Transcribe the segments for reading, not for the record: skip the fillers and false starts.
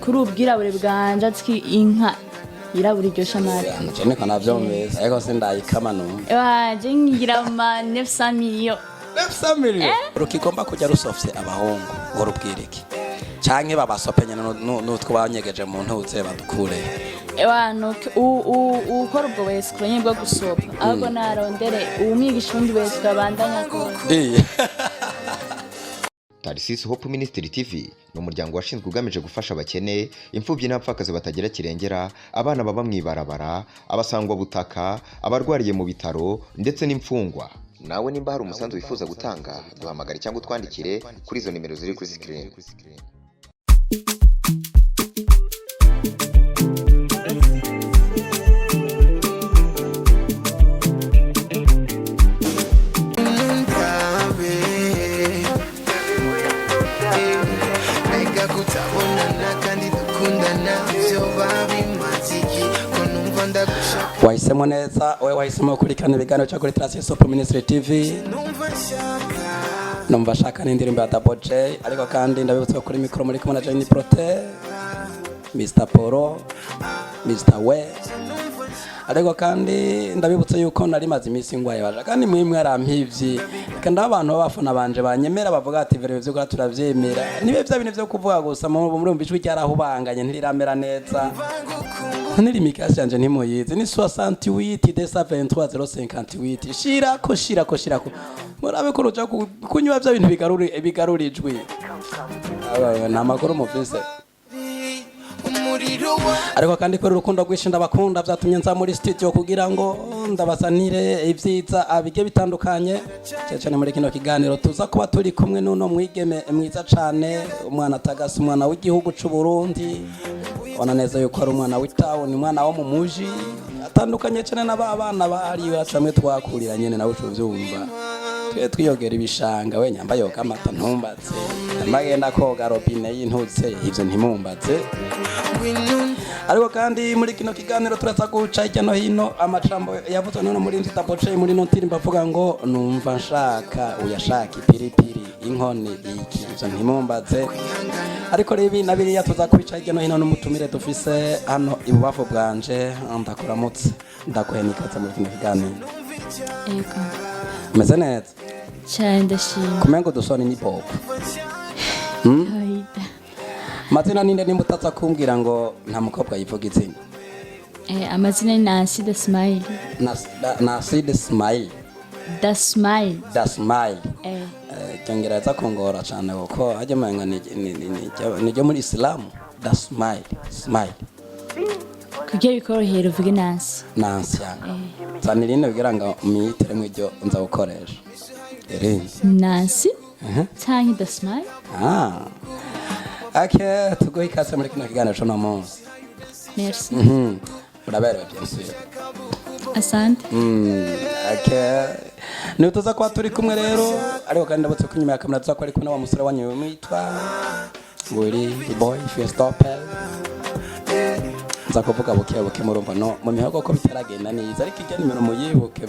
kuri ubwirabure bwanje atski inka irabura iryo shamari cyane kana byomeza ariko sindayikama no waje ngira ma 900 millions 900 millions rukigomba kujya rusofye abahungu ngo rubwireke canke babasopenye n'utwo banyegeje mu ntuze badukure Ewano ukora ubwo wese kwenye bwo gusopa ahubwo narondere umwigisha undi wese kabandanya ko Tarisisi Hope Ministry TV no muryango washinzwe ugamije gufasha abakene imfubyi n'abapfakazi batagira kirengera abana baba mwibarabara abasangwa butaka abarwariye mu bitaro ndetse n'imfungwa nawe nimba hari umusanzu wifuza gutanga duhamagara cyangwa twandikire kuri izo nimero ziri kuri screen wahisemo neza we wahisemo kurikana ibiganiro cyo kuri Tarisisi Hope Ministry TV numva shaka n'indirimbo ya Double J ariko kandi ndabibutse kuri mikro muri kumwe na Jenny Prote Mr Poro Mr We ariko kandi ndabibutse yuko nari maze iminsi ngwaye baje kandi mwimwe arampivyi kandi abantu bafana banje banyemera bavuga ati vero byo gura turavyemera nibe bya bintu byo kuvuga gusa muri mbishwe cyarahubanganye ntiriramera neza niri mikasi yanje ntimoyize ni 68 23058 shirako murabe ko ruja kunywa bya bintu bigarurijwe na makuru mufise ariko kandi ko urukundo rwishinda bakunda byatumye nza muri studio kugira ngo ndabasanire ivyiza abige bitandukanye cyane muri kino kiganiro tuza kuba turi kumwe n'uno mwigeme mwiza cane umwana tagasa umwana w'igihugu c'u Burundi ona neza yuko ari umwana w'itown umwana wo mu muji atandukanye cyane n'abana bari bacamwe twakurira nyene nawe uvyumva twiyogera ibishanga we nyamba yoga amata ntumbatse amagenda koga robine y'intutse ivyo ntimumbatse ariko kandi muri kino kiganiro turaza guca hirya no hino amacambo yavuze none muri nzi Double J muri no ndirimbo avuga ngo numva nshaka uyashaka ipiripiri inkoni iki ivyo ntimumbatse ariko rebi nabiriya tuza kubica hirya no hino n'umutumire dufise hano ibubafu bwanje ndakuramutse ndakuhenikaza muri kino kiganiro Ego meze neza cyane ndashimye kumengo dusoni ni pop mazina ninde nimutaza kumbwira ngo nta mukobwa yivuga izina amazina ni Nancy the Smile Nancy the Smile the Smile cyongereza kongora cyane kuko hajya manga ni muri Islam the Smile kugiye bikorohera uvuge Nancy zanirinde kugira ngo umiyitere mu byo nza gukoresha Nancy cyangwa the Smile ake tugoye ikase muri kino kiganiro cyo no munsi merci uraberewe byose asante ake ni tuza kwa turi kumwe rero ariko kandi ndabutse kunyuma ya kamera tuza ko ari kumwe wa musore wanyu mwitwa Willy boy Festopel nza kuvuga buke murumva no mu mihogo ko bitaragenda neza ariko ijya nimero muyibuke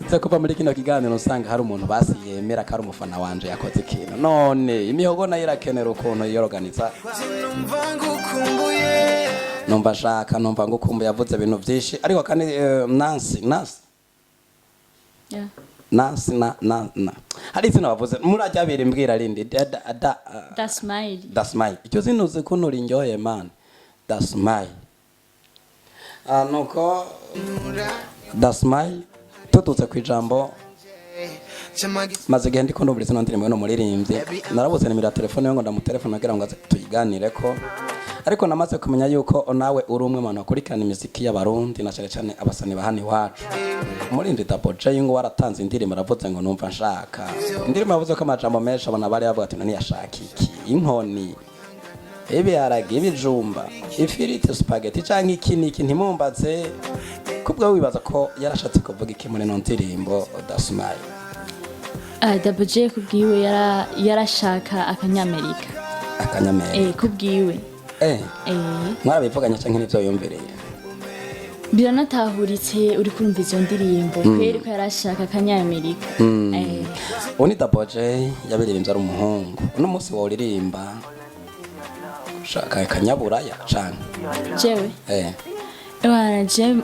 nza kuva muri kino kiganiro usanga hari umuntu basi yemera ko ari umufana wanje yakoze ikintu none imihogo nayo irakenera ukuntu yoroganiza numva shaka numva ngukumbuye yavuze ibintu byinshi ariko kandi Nancy na hari izina bavuze murajya bire mbwira rindi the Smile icyo zinuze kunura injoye man the Smile nuko the Smile tututse kwijambo maze gende ko nduburize no ndirimbo no muririmbye narabuze nimero ya telefone ngo ndamutelefona agira ngo tuyiganire ko ariko namaze kumenya yuko nawe uri umwe mu bakurikirana imiziki y'abarundi na cyane abasani bahani wacu muri ndi Double J ngo waratanze indirimbo aravuze ngo numva nshaka indirimbo yavuze ko amajambo menshi abana bari bavuga ati nani yashaka iki inkoni ibiharage ibijumba ifiriti spaghetti cyangwa iki ntimumbatse kubwa wibaza ko yarashatse kuvuga iki muri no ndirimbo The Smile Double J kubwiwe yarashaka akanyamerika kubwiwe mwabivuganye cyangwa n'ibyo yumbereye biranatahuritse uri kumva izo ndirimbo kweri ko yarashaka akanyamerika ubu ni Double J yabiririmbye ari umuhungu uno munsi wawuririmba shaka kanyaburaya canke jewe ewana je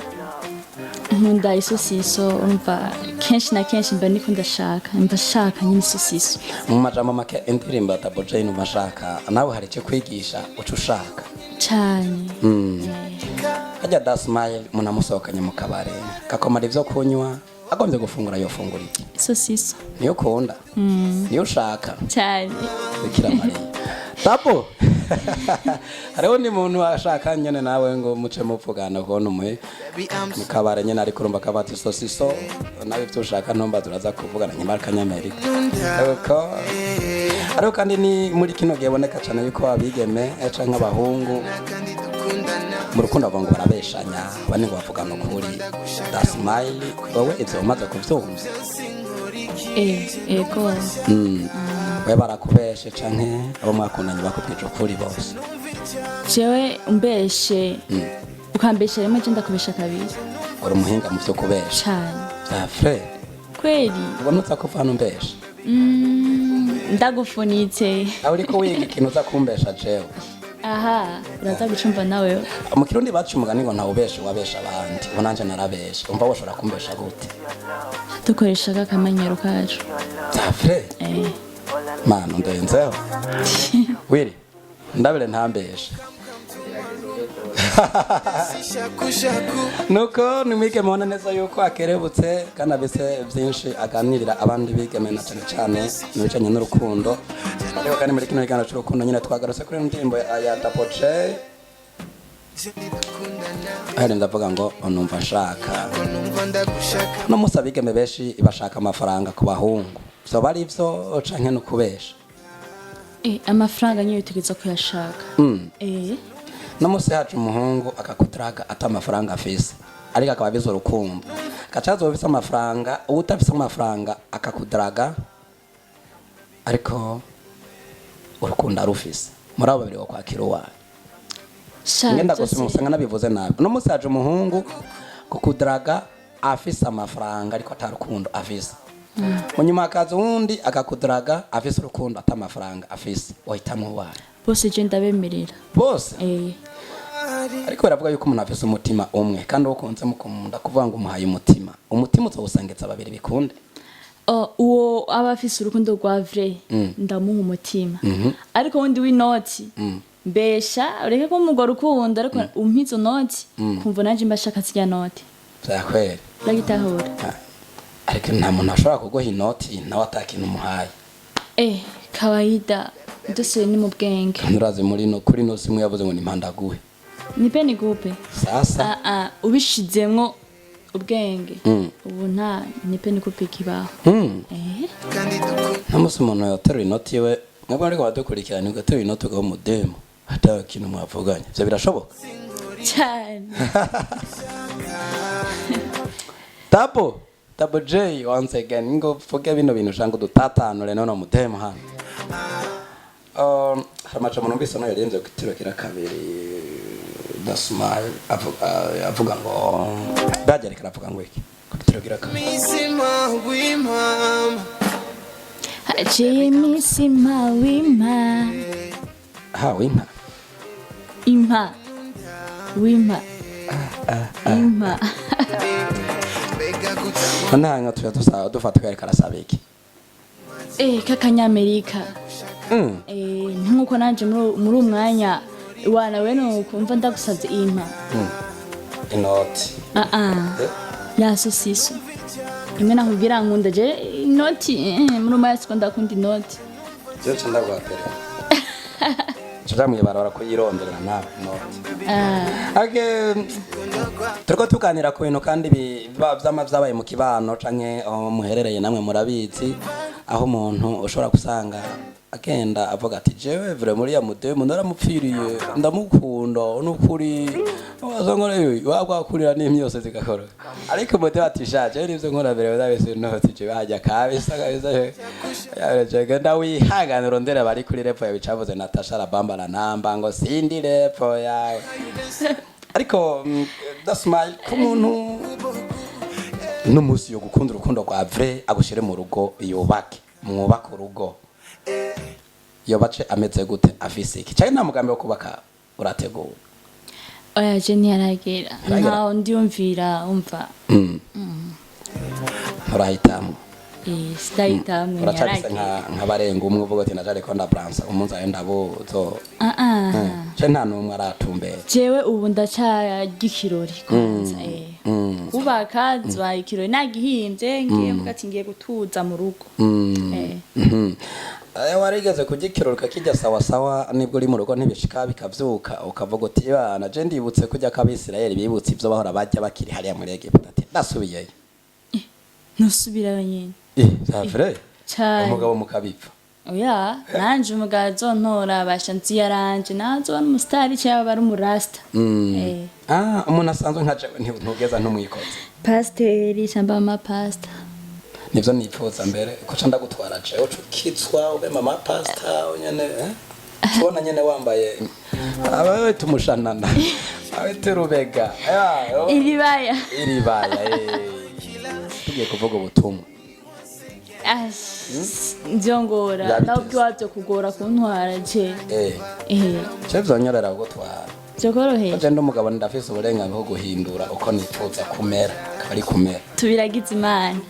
nkunda isosiso urumva kenshi na kenshi mba niko ndashaka nyine isosiso. mu majambo make indirimbo Double J numva shaka nawe hari icyo kwigisha uco ushaka cyane. ajya da smile munamusohokanye mu kabare kakomara ivyo kunywa agombye gufungura yo fungura iki isosiso niyo ukunda niyo ushaka cyane. Bikira Mariya Double hariho ni muntu ashaka nyene nawe ngo muce muvugana kubona umuhe mu kabare nyene ari kurumba kabati sosiso nawe ivyo ushaka ntomba turaza kuvugana nyuma y'Akanyamerika ariko kandi ni muri kino gihe boneka cyane yuko abigeme canke abahungu mu rukundo ngo barabeshanya bane ngo bavugana ukuri da smile wowe ivyo umaze kuvyumva ego we barakubeshe canke abo mwakundanye bakubwije ukuri bose jewe umbeshe ukambesha rimwe je ndakubesha kabiri uri umuhinga mu vyo kubesha cyane bya Fred kweli ubona uza kuvana umbesha ndagufunitse aho uriko wiga ikintu uza kumbesha jewe aha uraza gucumva nawe mu kirundi bacu umugani ngo ntawubeshe wabesha abandi ubu nanje narabeshe umva woshobora kumbesha gute dukoreshaga akamenyero kacu bya Fred mano ndenzeho wiri ndabire ntambeshe nuko nimwige mubona neza yuko akerebutse kandi abise byinshi aganirira abandi bigeme na cyane cyane mu bijanye n'urukundo ariko kandi muri kino kiganiro cy'urukundo nyine twagarutse kuri indirimbo ya Double J hari ndavuga ngo numva nshaka no musa bigeme benshi bashaka amafaranga ku bahungu so bari ivyo canke no kubesha amafaranga nyo yutegeza kuyashaka no musi haje umuhungu akakutraga ata amafaranga afise ariko akaba bizo urukundo kacazo bifise amafaranga utafise amafaranga akakudraga ariko urukundo arufise muri abo babiri kwakira wawe ngenda gusoma usanga nabivuze nabi no musi haje umuhungu kukudraga afise amafaranga ariko atarukundo afise munyuma akaza undi akakudraga afise urukundo ata amafaranga afise wahitamwe wawe bose je ndabemerera bose ariko baravuga yuko umuntu afise umutima umwe kandi ukunze mukunda kuvuga ngo umuhaye umutima uzawusangiza babiri bikunde uwo aba afise urukundo rwa vrai ndamuha umutima ariko wundi w'inoti mbesha ureke ko umugore ukunda ariko umpizo noti kumva nanje mbashaka zirya noti byakwere ndagitahura ariko nta muntu ashobora kuguha inoti nawe atakintu umuhaye kawaida dose ni mu bwenge nturazi muri no kuri no simwe yavuze ngo ni mpandaguhe ni peni gupe sasa ubishizemwo ubwenge ubu nta ni peni gupe kibaho namusi umuntu yaterura inoti yewe mwebwe ariko badukurikirana ugaterura inoti ugaho umudemo hata kintu mwavuganye ivyo birashoboka cyane Double J once again ngo fuge bino bintu shango dutatanure none mudemo hano hamacha munumbisa no yarenze kutiro kira kabiri da smile avuga ngo bajya avuga ngo iki kutiro kira kabiri misima wimama misima wima wima impa wima impa nanga tuya dufata kwerekana sabiki kakanyamerika nkuko nanje muri umwanya wana weno kumva ndagusavye impa inoti ya sosiso imwe nakubwira nkunda je inoti muri umwanya siko ndakunda inoti je ndagwatera Turamwiye barara ko yironderera na noti turiko tuganira ku bintu kandi byama byabaye mu kibano canke muherereye namwe murabizi aho umuntu ushobora gusanga agenda avuga ati jewe vre muri ya mudemo naramupfiriye ndamukunda n'ukuri wazongore wagwakurira n'imyose zigakora ariko mudemo ati shaje nivyo nkora vre bazabese noti je bajya kabisa yaje ndawihangana rondera bari kuri repo yabicavuze Natasha Rabamba la namba ngo sindi repo yawe ariko da smile ku muntu n'umusi yo gukunda urukundo rwa vrai agushire mu rugo yubake mwubaka urugo yo bace ameze gute afise iki cyane nta mugambi wo kubaka urateguwe oya je ntiyaragera ntaho ndiyumvira umva urahitamo sitahitamo uracabise nk'abarenga umwe uvuga ati naje ariko ndabransa umunsi ayo ndabuzo je nta numwe aratumbera jewe ubu ndacaya gikirori kwanza kubaka zwa ikirori nagihinze ngiye mugati ngiye gutuza mu rugo warigeze kugikirori kijya sawa sawa nibwo uri mu rugo ntibishika bikavyuka ukavuga uti bana je ndibutse kujya kabisirayeli bibutse ivyo bahora bajya bakiri hariya muri Egiputa ati ndasubiyeyo nusubirayo nyene zavre umugabo mukabipfa oya nanje umugabo azontora bashanzi yaranje nazo n'umusitari cyaba bari umurasta umuntu asanzwe nka jewe ntugeza ntumwikoze pasteri cyamba ama pasta nivyo nipfuza mbere ko canda gutwara jewe ukitswa ube mama pasta nyene tubona nyene wambaye abawe tumushanana awe terubega iribaya tugiye kuvuga ubutumwa nzongora nabwo wabyo kugora kuntwara je cyo nyorera gutwara cyokorohe je ndumugabo ndafise uburenganzira bwo guhindura uko nipfuza kumera kari kumera tubiragize imana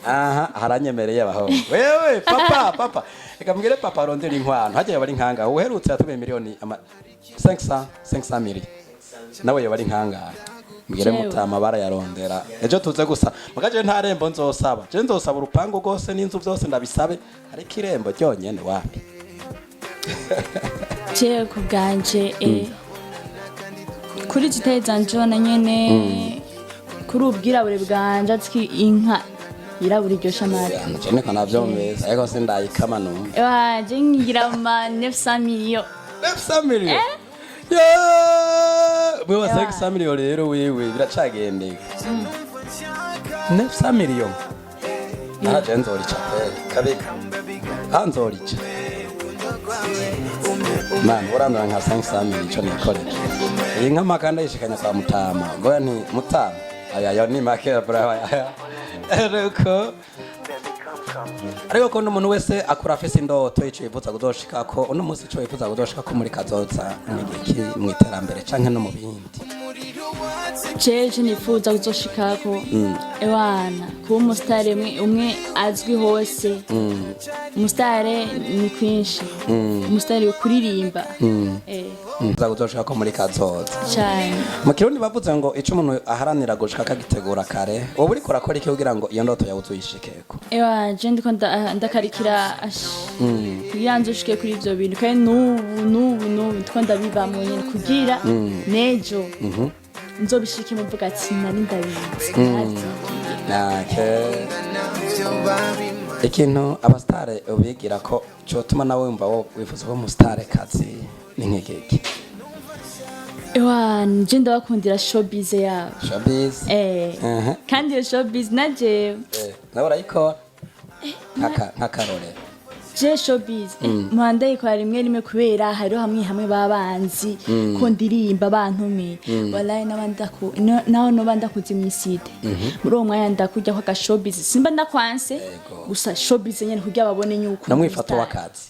haranyemereye abaho wewe papa reka mbwire papa arondera inkwano hagiye bari nkanga uherutse yatume miliyoni 500 miliyoni nawe yabari nkanga mbwire mutama barayarondera ejo tuze gusa mugaje nta rembo nzosaba je nzosaba urupango rwose n'inzu byose ndabisabe ariko irembo ryonyene wapi je kubganje kuri ziteza njona nyene kuri ubwirabure bwanje atski inka irabura iryosha amata cyane kana byomeza ariko sindayikama no je ngira ma 900 millions 900 millions wewe 500 millions rero wewe biracagendeka 900 millions naraje nzorica kabika nzorica man urandura nka 500 millions cyo nikorera iyi nka makanda yishikanya kwa mutama ngoya ni mutama aya ni makera brava ariko ko umuntu wese akura afise indoto ico yifuza kuzoshika ko uno munsi ico yifuza kuzoshika ko muri kazoza n'igiki mu iterambere canke no mu bindi jeje nifuza kuzoshika ko ewana kuba umusitari umwe azwi hose umusitari ni kwinshi umusitari ukuririmba nza kuzoshika ko muri kazoza cyane mu kirundi bavuze ngo ico umuntu aharanira gushika kagitegura kare wowe uriko urakora iki kugira ngo iyo ndoto yawe uzuyishikeko je ndiko ndakarikira kugira nzoshike kuri ivyo bintu kandi n'ubu ndiko ndabivamo nyene kugira nejo nzobishike mu mvuga ati nari ndabizi ikintu abastare ubigira ko cyotuma nawe wumva wifuza ko umustare kazi ni nk'igiki nje ndabakundira showbiz yabo showbiz kandi iyo showbiz naje nawe urayikora nk'akarorero je showbiz muhanda yikora rimwe kubera hariho hamwe babanzi ko ndirimba bantume wallahi naho no ndakuzi mwiside muri uwo mwanya ndakujya kwa showbiz simba ndakwanse gusa showbiz nyene kugira babone nyuko namwifato wakazi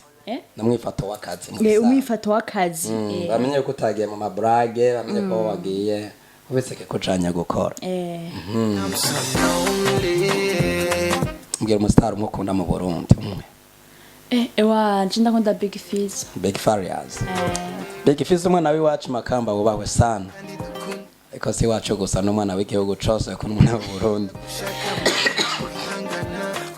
namwifato wakazi umwifato wakazi bamenye ko utagiye mu mabrage bamenye ko wagiye ubeseke ko canya gukora mbwira umustar umukunda mu Burundi umwe jinda konda Big Fizz Big Farias Big Fizz umwana w'iwacu Makamba wubahwe sana eko si wacu gusa n'umwana w'igihugu cose ko n'umwana mu Burundi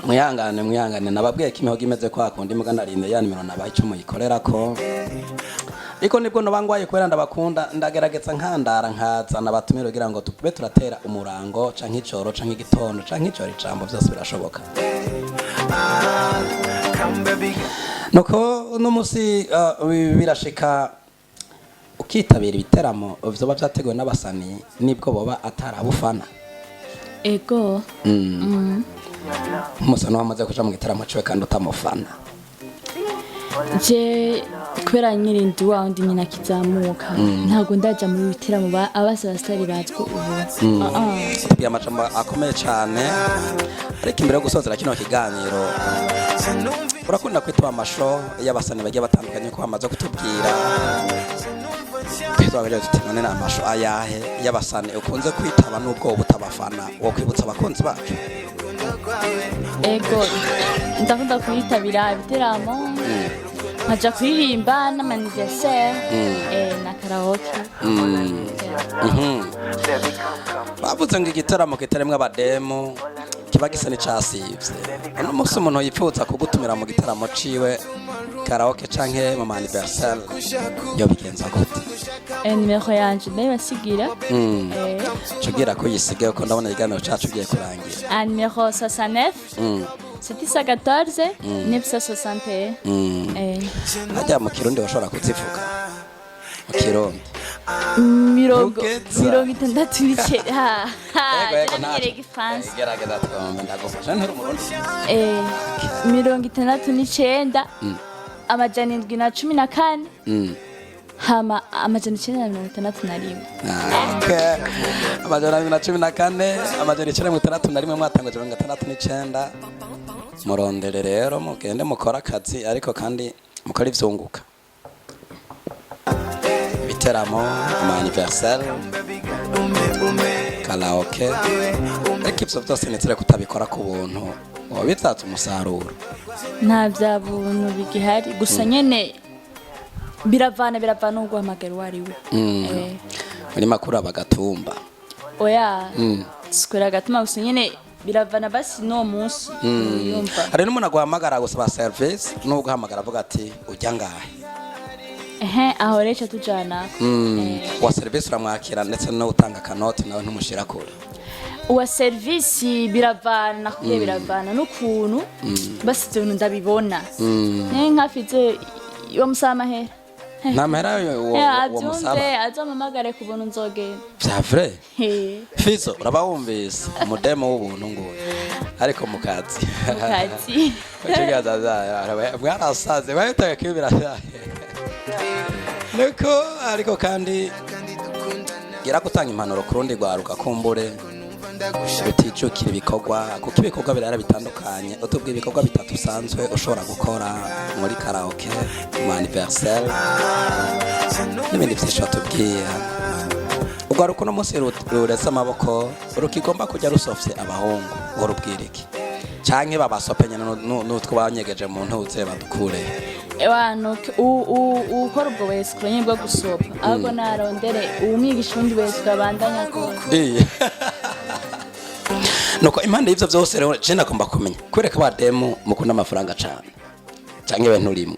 mwihangane nababwiye ko imihogo imeze kwa kundi muga narinde ya nimero nabaye ico muyikorera ko iko nibwo nobangwaye kwera ndabakunda ndagerageza nkandara nkazana batumire kugira ngo tube turatera umurango canke icoro canke igitondo canke icoro icambo byose birashoboka nuko no musi birashika ukitabira ibiteramo vyoba vyateguwe n'abasani nibwo boba atarabufana ego umusani wamaze kuja mu gitaramo ciwe kandi utamufana je kubera nyirindi wa undi nyina kizamuka ntago ndaja muri bitiramo abasa bastari bazwe ubu tubya amajambo akomeye cyane ariko imbere yo gusozera kino kiganiro urakunda kwitaba amasho y'abasani bagiye batandukanye ko bamaze kutubwira twitwaje tuti none na amasho ayahe y'abasani ukunze kwitaba n'ubwo ubutabafana wo kwibutsa abakunzi bacu. ego ndakunda kwitabira ibiteramo nkaja kuririmba n'amaniversaire na karaoke. bavuze ngo igitaramo kitaremwe abademo kiba gisa n'icasivye. uno munsi umuntu yipfuza kugutumira mu gitaramo ciwe karaoke canke mu anniversaire yo bigenza gute? Nimero yanje ndayibasigira. Cugira ko yisige ko ndabona iganiro cacu giye kurangira. Numero 69 714 961. Najya mu Kirundi bashobora kuzivuga mu Kirundi mirongo itandatu n'icyenda. Nanyereye igifaransa. Gerageza twumva ndagufasha nturi umurundi. 69 amajana 714 hama amajana 961. amajana 714 amajana 961 mwatanguje 69 murondere rero mugende mukora akazi ariko kandi mukora ivyunguka biteramo ama anniversaire karaoke ariko ivyo vyose nizere kutabikora ku buntu wabitsatse umusaruro. Nta bya buntu bigihari gusa nyene biravana n'uguhamagara wariwe. muri makuru abagatumba oya sikwera gatuma gusa nyene biravana basi no munsi yumva. Hari n'umuntu aguhamagara gusaba service n'uguhamagara avuga ati ujya ngahe aho recha tujana wa service uramwakira ndetse no utanga kanoti nawe ntumushira kure. Uwa service biravana kuye biravana n'ukuntu basi ibintu ndabibona nkafite yo musamahera namera wo musaba azomamagare kubona nzogenda bya vrai Fizo urabawumvise umudemo w'ubuntu ngo ariko mukazi ukigaza mwarasaze bayitaye kibira nuko ariko kandi gira gutanga impanuro kurundi rwaruka kumbure uticukira ibikorwa kuko ibikorwa birara bitandukanye utubwe ibikorwa bitatu usanzwe ushobora gukora muri karaoke mu anniversaire n'ibindi byinshi batubwira. Ugaruka no munsi ruretse amaboko rukigomba kujya rusofye abahungu ngo rubwirike canke babasopenye n'utwo banyegeje mu ntuze badukure Ewano ukora ubwo wese kwenye bwo gusopa ahubwo narondere umwigisha undi wese kabandanya ko nuko impande y'ivyo vyose rero je nakomba kumenya kwereka bademo mukunda amafaranga cyane canke ibintu urimo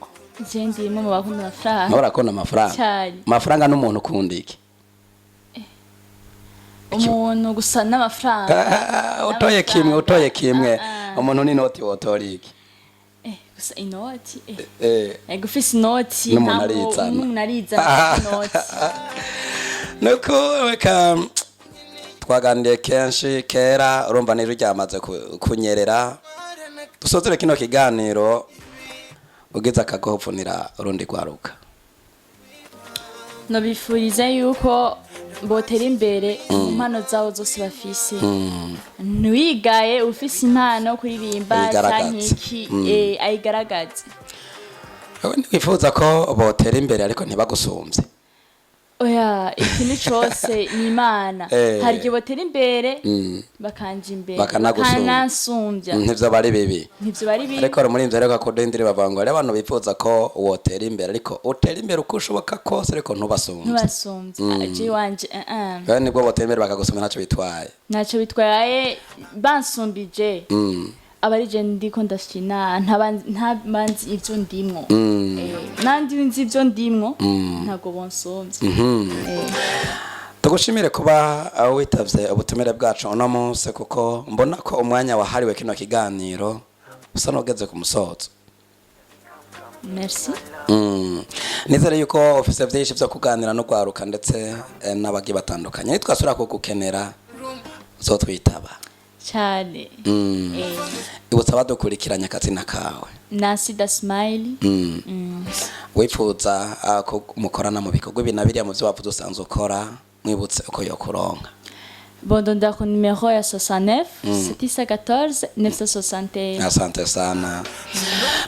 je ndimo mu bakunda amafaranga nora kona amafaranga n'umuntu ukundiki umuntu gusa n'amafaranga utoye kimwe umuntu ni noti wotoriki gusa inoti gufise inoti n'umuntu ariza inoti nuko weka twaganiriye kenshi kera urumva niro ryamaze kunyerera dusozere kino kiganiro ugize akagofunira urundi kwaruka no bifuriza yuko botera imbere impano zawo zose bafise ntiwigaye ufise impano kuririmba cyangiki ayigaragaze wifuza ko botera imbere ariko ntibagusumbye oya ikintu cyose ni imana hari igihe botera imbere bakanje imbere bakanasumbya ntivyo bari bibi ariko muri imvyo reka kodendire bavango ari abantu bifuza ko wotera imbere ariko utera imbere uko ushoboka kose ariko ntubasumbye aje wanje nibwo botera imbere bakagusumba ntacyo bitwaye bansumbije abari je ndiko ndashina ntabanzi ivyo ndimwo nandi nzi ivyo ndimwo ntago bonsomvye tugushimire kuba witavye ubutumire bwacu uno munsi kuko mbona ko umwanya wahariwe kino kiganiro usa n'ugeze ku musozo. Merci. Nizere yuko ufise vyinshi vyo kuganira no kwaruka ndetse n'abagi batandukanye nitwasura ko gukenera uzotwitaba cyane ibutsa badukurikiranya akazina kawe Nasida Smile wifuza ko mukorana mu bikorwa binabiriya mu byo wavuze usanzwe ukora mwibutse uko yo kuronka Bon, donc numéro est 69 714 961. Asante sana.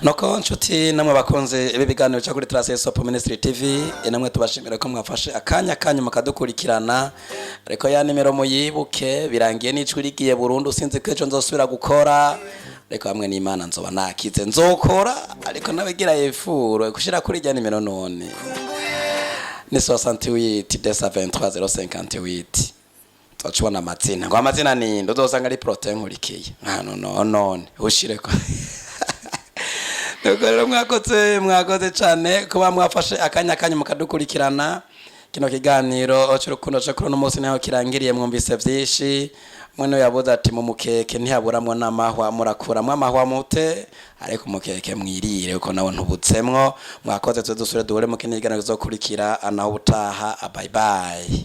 Noko nshuti namwe bakunze ibi biganiro cyo kuri Transesop Ministry TV, namwe tubashimira ko mwafashe akanya mukadukurikirana. Ariko ya nimero muyibuke, birangiye n'icuri rigiye burundu, sinzi ko ejo nzosubira gukora. Ariko hamwe n'Imana nzoba nakize nzokora, ariko nabigira yefuro kushira kuri ya nimero none. Ni 68 223 058. Twachubona amazina ngo amazina ni ndozosanga ari protein nkurikiye none ushireko. Rero mwakoze cyane kuba mwafashe akanya mukadukurikirana. Kino kiganiro cy'urukundo cyo kuri no munsi naho kirangiriye, mwumvise byinshi. Mwe yabuze ati mu mukeke ntihaburamwo n'amahwa, murakuramwo amahwa mute, ariko mukeke mwirire uko nawo ntubutsemwo. Mwakoze, tuzosubire duhure mu kindi kiganiro kizokurikira. Anaho utaha, bye bye.